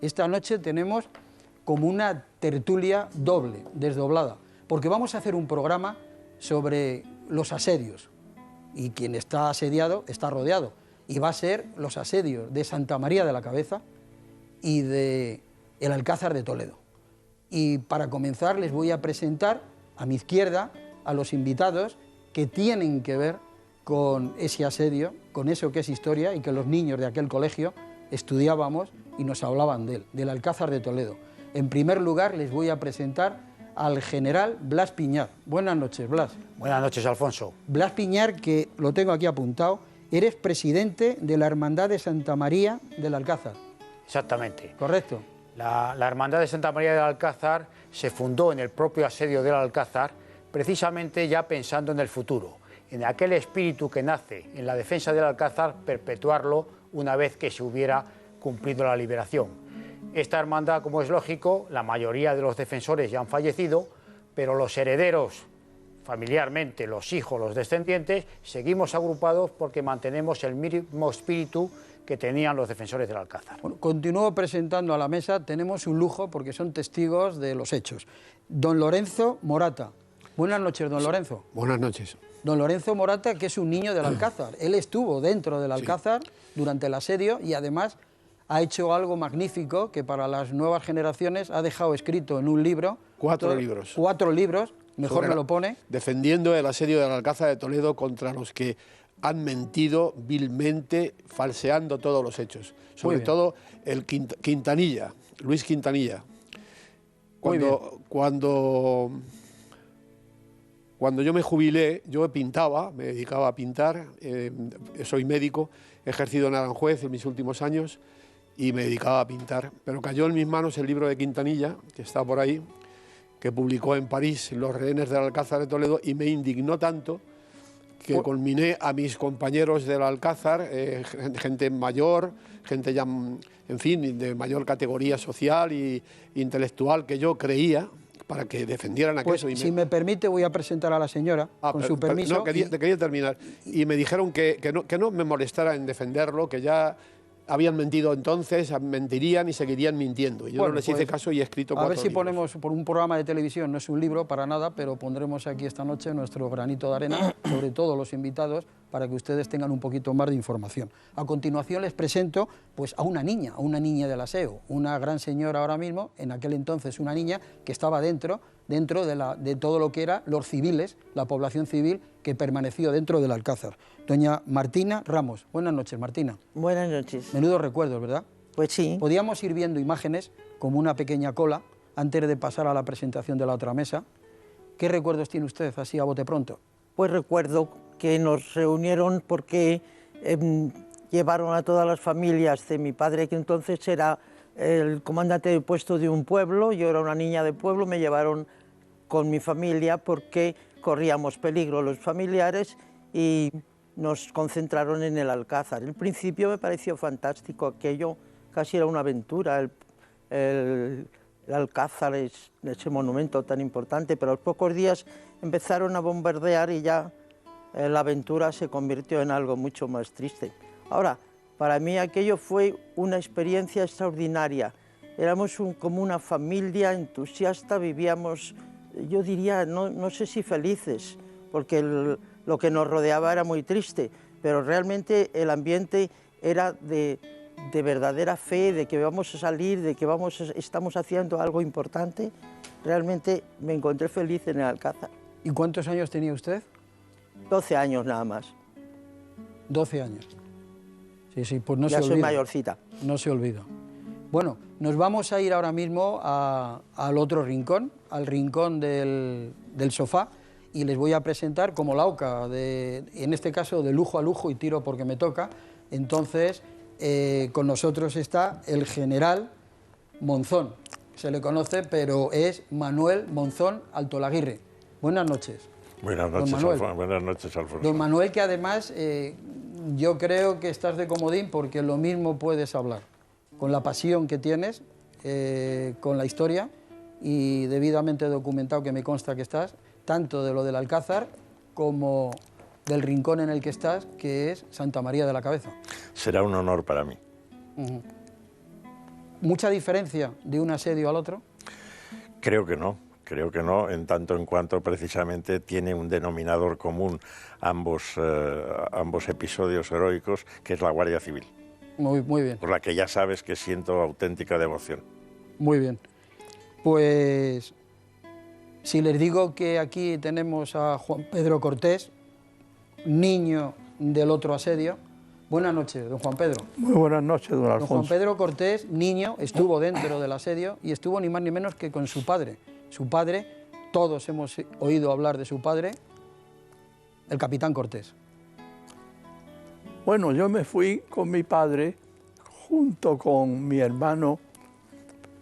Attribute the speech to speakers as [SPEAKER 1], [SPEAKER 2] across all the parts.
[SPEAKER 1] Esta noche tenemos como una tertulia doble, desdoblada, porque vamos a hacer un programa sobre los asedios, y quien está asediado está rodeado, y va a ser los asedios de Santa María de la Cabeza y de el Alcázar de Toledo. Y para comenzar les voy a presentar a mi izquierda a los invitados que tienen que ver con ese asedio, con eso que es historia y que los niños de aquel colegio estudiábamos y nos hablaban de él, del Alcázar de Toledo. En primer lugar les voy a presentar al general Blas Piñar. Buenas noches, Blas.
[SPEAKER 2] Buenas noches, Alfonso.
[SPEAKER 1] Blas Piñar, que lo tengo aquí apuntado, eres presidente de la Hermandad de Santa María del Alcázar.
[SPEAKER 2] Exactamente.
[SPEAKER 1] ¿Correcto?
[SPEAKER 2] La Hermandad de Santa María del Alcázar se fundó en el propio asedio del Alcázar, precisamente ya pensando en el futuro, en aquel espíritu que nace en la defensa del Alcázar, perpetuarlo una vez que se hubiera cumplido la liberación. Esta hermandad, como es lógico, la mayoría de los defensores ya han fallecido, pero los herederos, familiarmente, los hijos, los descendientes, seguimos agrupados porque mantenemos el mismo espíritu que tenían los defensores del Alcázar.
[SPEAKER 1] Bueno, continúo presentando a la mesa, tenemos un lujo porque son testigos de los hechos. Don Lorenzo Morata. Buenas noches, don Lorenzo.
[SPEAKER 3] Buenas noches.
[SPEAKER 1] Don Lorenzo Morata, que es un niño del Alcázar. Él estuvo dentro del Alcázar durante el asedio y además ha hecho algo magnífico que para las nuevas generaciones ha dejado escrito en un libro.
[SPEAKER 3] 4 libros.
[SPEAKER 1] 4 libros, mejor me lo pone.
[SPEAKER 3] Defendiendo el asedio del Alcázar de Toledo contra los que han mentido vilmente, falseando todos los hechos. Sobre todo el Quintanilla, Luis Quintanilla. Cuando yo me jubilé, yo pintaba, me dedicaba a pintar, soy médico, he ejercido en Aranjuez en mis últimos años y me dedicaba a pintar. Pero cayó en mis manos el libro de Quintanilla, que está por ahí, que publicó en París Los rehenes del Alcázar de Toledo, y me indignó tanto que culminé a mis compañeros del Alcázar, gente mayor, gente ya, en fin, de mayor categoría social e intelectual que yo creía, para que defendieran aquello.
[SPEAKER 1] Pues, si me permite, voy a presentar a la señora, con su permiso.
[SPEAKER 3] No, quería terminar. Y me dijeron que no me molestara en defenderlo, que ya habían mentido entonces, mentirían y seguirían mintiendo. Y yo no les hice caso y he escrito 4
[SPEAKER 1] libros. A ver si ponemos por un programa de televisión, no es un libro para nada, pero pondremos aquí esta noche nuestro granito de arena, sobre todo los invitados, para que ustedes tengan un poquito más de información. A continuación les presento pues, a una niña del aseo, una gran señora ahora mismo, en aquel entonces una niña que estaba dentro de todo lo que era los civiles, la población civil que permaneció dentro del Alcázar. Doña Martina Ramos. Buenas noches, Martina.
[SPEAKER 4] Buenas noches.
[SPEAKER 1] Menudos recuerdos, ¿verdad?
[SPEAKER 4] Pues sí.
[SPEAKER 1] Podíamos ir viendo imágenes como una pequeña cola antes de pasar a la presentación de la otra mesa. ¿Qué recuerdos tiene usted así a bote pronto?
[SPEAKER 4] Pues recuerdo que nos reunieron porque llevaron a todas las familias de mi padre, que entonces era el comandante de puesto de un pueblo, yo era una niña de pueblo, me llevaron con mi familia porque corríamos peligro los familiares y nos concentraron en el Alcázar. Al principio me pareció fantástico, aquello casi era una aventura, el Alcázar es ese monumento tan importante, pero a los pocos días empezaron a bombardear y ya la aventura se convirtió en algo mucho más triste. Ahora, para mí aquello fue una experiencia extraordinaria. Éramos como una familia entusiasta, vivíamos, yo diría, no sé si felices, porque lo que nos rodeaba era muy triste, pero realmente el ambiente era de verdadera fe, de que vamos a salir, de que estamos haciendo algo importante. Realmente me encontré feliz en el Alcázar.
[SPEAKER 1] ¿Y cuántos años tenía usted?
[SPEAKER 4] 12 años nada más.
[SPEAKER 1] 12 años. Sí, pues no se olvida.
[SPEAKER 4] Ya soy mayorcita.
[SPEAKER 1] No se olvida. Bueno, nos vamos a ir ahora mismo al otro rincón, al rincón del sofá, y les voy a presentar como la oca, en este caso de lujo a lujo, y tiro porque me toca. Entonces, con nosotros está el general Monzón. Se le conoce, pero es Manuel Monzón Altolaguirre. Buenas noches.
[SPEAKER 5] Buenas noches, Alfonso. Buenas noches, Alfonso.
[SPEAKER 1] Don Manuel, que además yo creo que estás de comodín porque lo mismo puedes hablar, con la pasión que tienes, con la historia y debidamente documentado que me consta que estás, tanto de lo del Alcázar como del rincón en el que estás, que es Santa María de la Cabeza.
[SPEAKER 5] Será un honor para mí.
[SPEAKER 1] ¿Mucha diferencia de un asedio al otro?
[SPEAKER 5] Creo que no, en tanto en cuanto precisamente tiene un denominador común ambos episodios heroicos, que es la Guardia Civil.
[SPEAKER 1] Muy bien.
[SPEAKER 5] Por la que ya sabes que siento auténtica devoción.
[SPEAKER 1] Muy bien. Pues si les digo que aquí tenemos a Juan Pedro Cortés, niño del otro asedio. Buenas noches, don Juan Pedro.
[SPEAKER 6] Muy buenas noches, don Alfonso.
[SPEAKER 1] Don Juan Pedro Cortés, niño, estuvo dentro del asedio y estuvo ni más ni menos que con su padre. Su padre, todos hemos oído hablar de su padre, el capitán Cortés.
[SPEAKER 6] Bueno, yo me fui con mi padre junto con mi hermano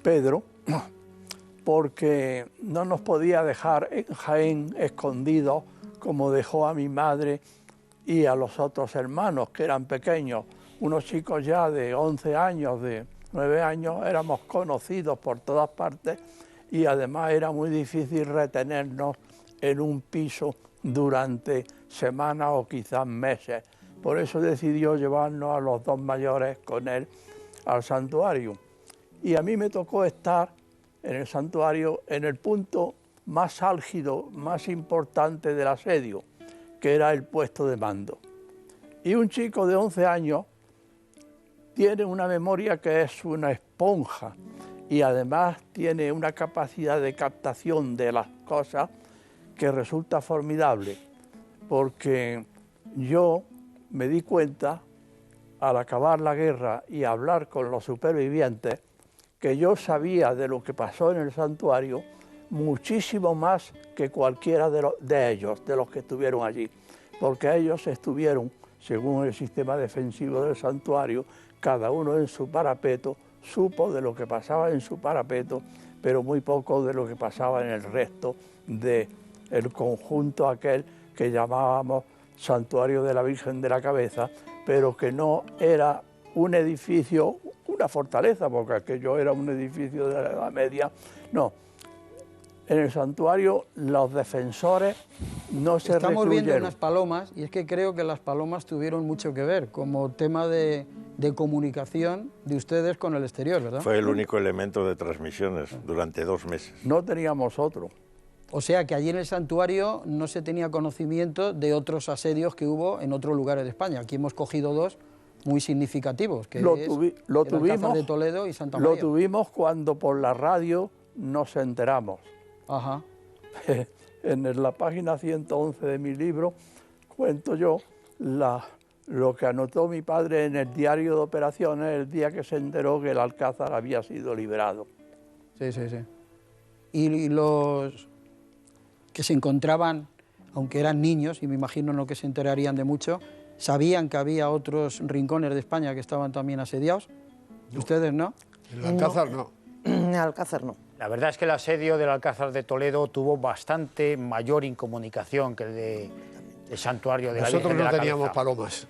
[SPEAKER 6] Pedro, porque no nos podía dejar en Jaén escondidos como dejó a mi madre y a los otros hermanos que eran pequeños, unos chicos ya de 11 años, de 9 años, éramos conocidos por todas partes y además era muy difícil retenernos en un piso durante semanas o quizás meses. Por eso decidió llevarnos a los dos mayores con él al santuario. Y a mí me tocó estar en el santuario en el punto más álgido, más importante del asedio, que era el puesto de mando. Y un chico de 11 años tiene una memoria que es una esponja y además tiene una capacidad de captación de las cosas que resulta formidable, porque yo me di cuenta al acabar la guerra y hablar con los supervivientes que yo sabía de lo que pasó en el santuario muchísimo más que cualquiera de ellos, de los que estuvieron allí, porque ellos estuvieron, según el sistema defensivo del santuario, cada uno en su parapeto, supo de lo que pasaba en su parapeto, pero muy poco de lo que pasaba en el resto del conjunto aquel que llamábamos Santuario de la Virgen de la Cabeza, pero que no era un edificio, una fortaleza, porque aquello era un edificio de la Edad Media, no. En el santuario los defensores no se recluyeron.
[SPEAKER 1] Estamos viendo unas palomas y es que creo que las palomas tuvieron mucho que ver como tema de comunicación de ustedes con el exterior, ¿verdad?
[SPEAKER 5] Fue el único elemento de transmisiones durante 2 meses.
[SPEAKER 6] No teníamos otro.
[SPEAKER 1] O sea que allí en el santuario no se tenía conocimiento de otros asedios que hubo en otros lugares de España. Aquí hemos cogido 2 muy significativos, que
[SPEAKER 6] lo
[SPEAKER 1] es
[SPEAKER 6] tuvimos,
[SPEAKER 1] el Alcázar de Toledo y Santa María.
[SPEAKER 6] Lo tuvimos cuando por la radio nos enteramos.
[SPEAKER 1] Ajá.
[SPEAKER 6] En la página 111 de mi libro cuento yo lo que anotó mi padre en el diario de operaciones el día que se enteró que el Alcázar había sido liberado.
[SPEAKER 1] Sí. Y los que se encontraban, aunque eran niños, y me imagino no que se enterarían de mucho, ¿sabían que había otros rincones de España que estaban también asediados? No. ¿Ustedes no?
[SPEAKER 3] El Alcázar no.
[SPEAKER 4] En el Alcázar no.
[SPEAKER 2] La verdad es que el asedio del Alcázar de Toledo tuvo bastante mayor incomunicación que el del santuario de la Virgen de la Cabeza.
[SPEAKER 3] Nosotros no teníamos palomas.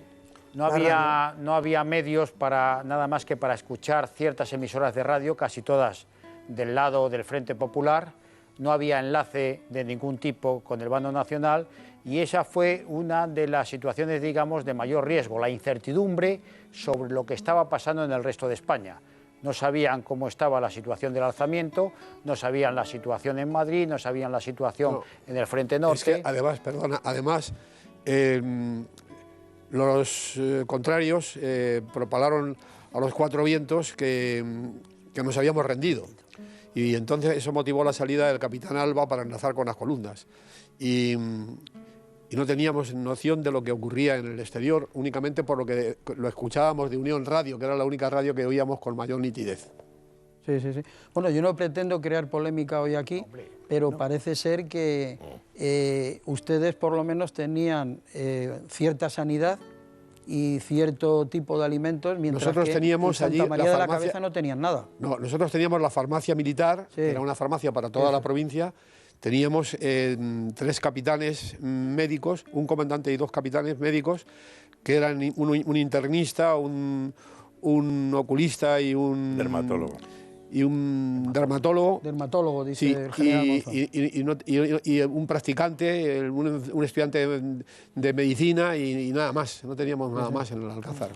[SPEAKER 2] No había medios para nada más que para escuchar ciertas emisoras de radio, casi todas del lado del Frente Popular. No había enlace de ningún tipo con el bando nacional y esa fue una de las situaciones, digamos, de mayor riesgo, la incertidumbre sobre lo que estaba pasando en el resto de España. No sabían cómo estaba la situación del alzamiento, no sabían la situación en Madrid, no sabían la situación en el Frente Norte.
[SPEAKER 3] Es que además, los contrarios propalaron a los 4 vientos que nos habíamos rendido. Y entonces eso motivó la salida del capitán Alba para enlazar con las columnas. Y no teníamos noción de lo que ocurría en el exterior, únicamente por lo que lo escuchábamos de Unión Radio, que era la única radio que oíamos con mayor nitidez.
[SPEAKER 1] Sí. Bueno, yo no pretendo crear polémica hoy aquí, pero parece ser que ustedes por lo menos tenían cierta sanidad y cierto tipo de alimentos, mientras
[SPEAKER 3] nosotros
[SPEAKER 1] que
[SPEAKER 3] teníamos
[SPEAKER 1] en Santa
[SPEAKER 3] allí
[SPEAKER 1] María
[SPEAKER 3] la
[SPEAKER 1] de la
[SPEAKER 3] farmacia,
[SPEAKER 1] Cabeza no tenían nada.
[SPEAKER 3] No, nosotros teníamos la farmacia militar, que era una farmacia para toda la provincia. Teníamos 3 capitanes médicos, un comandante y 2 capitanes médicos, que eran un internista, un oculista y un
[SPEAKER 5] dermatólogo.
[SPEAKER 3] Y un dermatólogo.
[SPEAKER 1] Dermatólogo, dice
[SPEAKER 3] sí,
[SPEAKER 1] el general
[SPEAKER 3] y un practicante, un estudiante de medicina y nada más. No teníamos nada más en el Alcázar.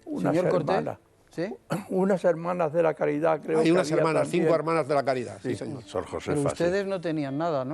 [SPEAKER 1] Señor Cortés. ¿Sí?
[SPEAKER 6] Unas hermanas de la caridad, creo
[SPEAKER 3] Hay
[SPEAKER 6] que
[SPEAKER 3] unas
[SPEAKER 6] había
[SPEAKER 3] hermanas,
[SPEAKER 6] también.
[SPEAKER 3] 5 hermanas de la caridad, sí, señor.
[SPEAKER 5] Sor
[SPEAKER 1] Pero
[SPEAKER 5] Josefa, sí.
[SPEAKER 1] ustedes no tenían nada, ¿no?